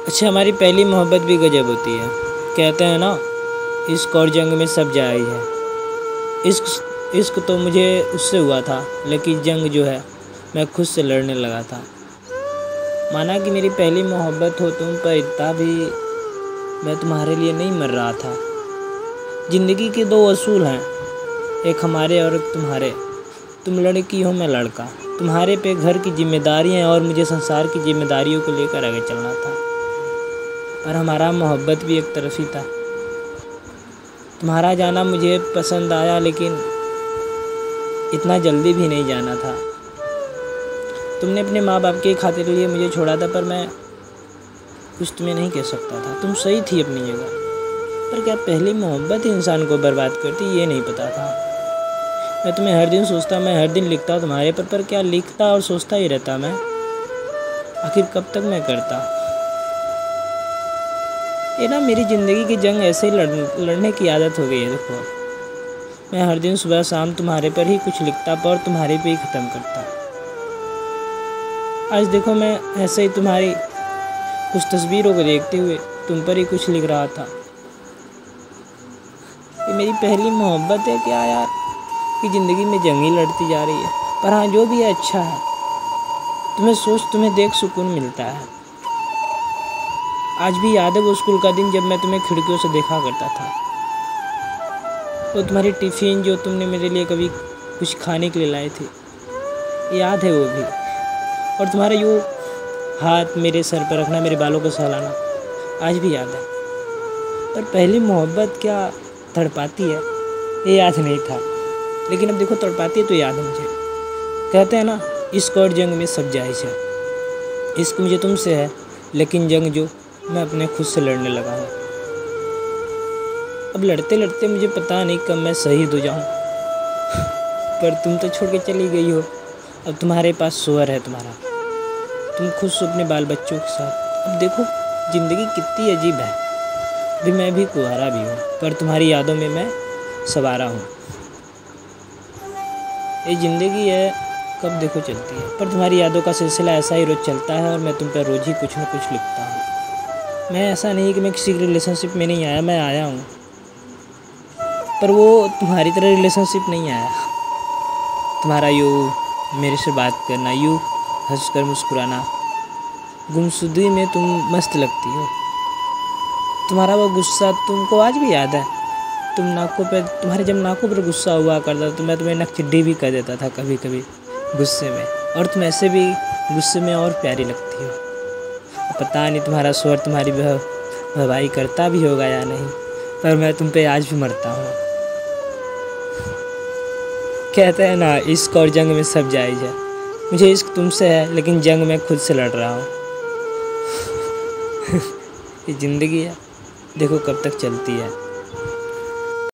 अच्छा, हमारी पहली मोहब्बत भी गजब होती है। कहते हैं ना, इश्क और जंग में सब जायज़ है। इश्क इश्क तो मुझे उससे हुआ था, लेकिन जंग जो है मैं खुद से लड़ने लगा था। माना कि मेरी पहली मोहब्बत हो तुम, पर इतना भी मैं तुम्हारे लिए नहीं मर रहा था। ज़िंदगी के दो असूल हैं, एक हमारे और एक तुम्हारे। तुम लड़की हो, मैं लड़का। तुम्हारे पे घर की जिम्मेदारियाँ हैं और मुझे संसार की जिम्मेदारियों को लेकर आगे चलना था। और हमारा मोहब्बत भी एक तरफ ही था। तुम्हारा जाना मुझे पसंद आया, लेकिन इतना जल्दी भी नहीं जाना था। तुमने अपने माँ बाप के खातिर लिए मुझे छोड़ा था, पर मैं कुछ तुम्हें नहीं कह सकता था। तुम सही थी अपनी जगह, पर क्या पहली मोहब्बत ही इंसान को बर्बाद करती, ये नहीं पता था। मैं तुम्हें हर दिन सोचता, मैं हर दिन लिखता तुम्हारे पर क्या लिखता और सोचता ही रहता मैं। आखिर कब तक मैं करता। ये ना, मेरी ज़िंदगी की जंग ऐसे ही लड़ने की आदत हो गई है। देखो, मैं हर दिन सुबह शाम तुम्हारे पर ही कुछ लिखता और तुम्हारे पे ही ख़त्म करता। आज देखो, मैं ऐसे ही तुम्हारी कुछ तस्वीरों को देखते हुए तुम पर ही कुछ लिख रहा था। ये मेरी पहली मोहब्बत है क्या यार, कि ज़िंदगी में जंग ही लड़ती जा रही है। पर हाँ, जो भी है अच्छा है। तुम्हें सोच, तुम्हें देख सुकून मिलता है। आज भी याद है वो स्कूल का दिन, जब मैं तुम्हें खिड़कियों से देखा करता था। वो तुम्हारी टिफ़िन जो तुमने मेरे लिए कभी कुछ खाने के लिए लाए थे, याद है वो भी। और तुम्हारा यूँ हाथ मेरे सर पर रखना, मेरे बालों को सहलाना, आज भी याद है। पर पहली मोहब्बत क्या तड़पाती है, ये याद नहीं था। लेकिन अब देखो, तड़पाती है तो याद है मुझे। कहते हैं ना, इश्क और जंग में सब जायज़ है। इश्क मुझे तुमसे है, लेकिन जंग जो मैं अपने खुद से लड़ने लगा हूँ। अब लड़ते लड़ते मुझे पता नहीं कब मैं शहीद हो जाऊँ। पर तुम तो छोड़ के चली गई हो। अब तुम्हारे पास सोअर है तुम्हारा, तुम खुश हो अपने बाल बच्चों के साथ। अब देखो, ज़िंदगी कितनी अजीब है। अभी मैं भी कुंवारा भी हूँ, पर तुम्हारी यादों में मैं सवारा हूँ। ये ज़िंदगी है, कब देखो चलती है। पर तुम्हारी यादों का सिलसिला ऐसा ही रोज़ चलता है, और मैं तुम पर रोज़ ही कुछ न कुछ लिखता हूँ। मैं ऐसा नहीं कि मैं किसी रिलेशनशिप में नहीं आया, मैं आया हूँ, पर वो तुम्हारी तरह रिलेशनशिप नहीं आया। तुम्हारा यूँ मेरे से बात करना, यूँ हंसकर मुस्कुराना, गुमसुदी में तुम मस्त लगती हो। तुम्हारा वो गुस्सा तुमको आज भी याद है। तुम्हारे जब नाकों पर गुस्सा हुआ करता तो मैं तुम्हें नकचिड्डी भी कर देता था कभी कभी गुस्से में। और तुम ऐसे भी गुस्से में और प्यारी लगती हो। पता नहीं तुम्हारा स्वर तुम्हारी भवाई करता भी होगा या नहीं, पर मैं तुम पे आज भी मरता हूँ। कहते हैं ना, इश्क और जंग में सब जायज़ है। मुझे इश्क तुमसे है, लेकिन जंग मैं खुद से लड़ रहा हूँ। ये ज़िंदगी है, देखो कब तक चलती है।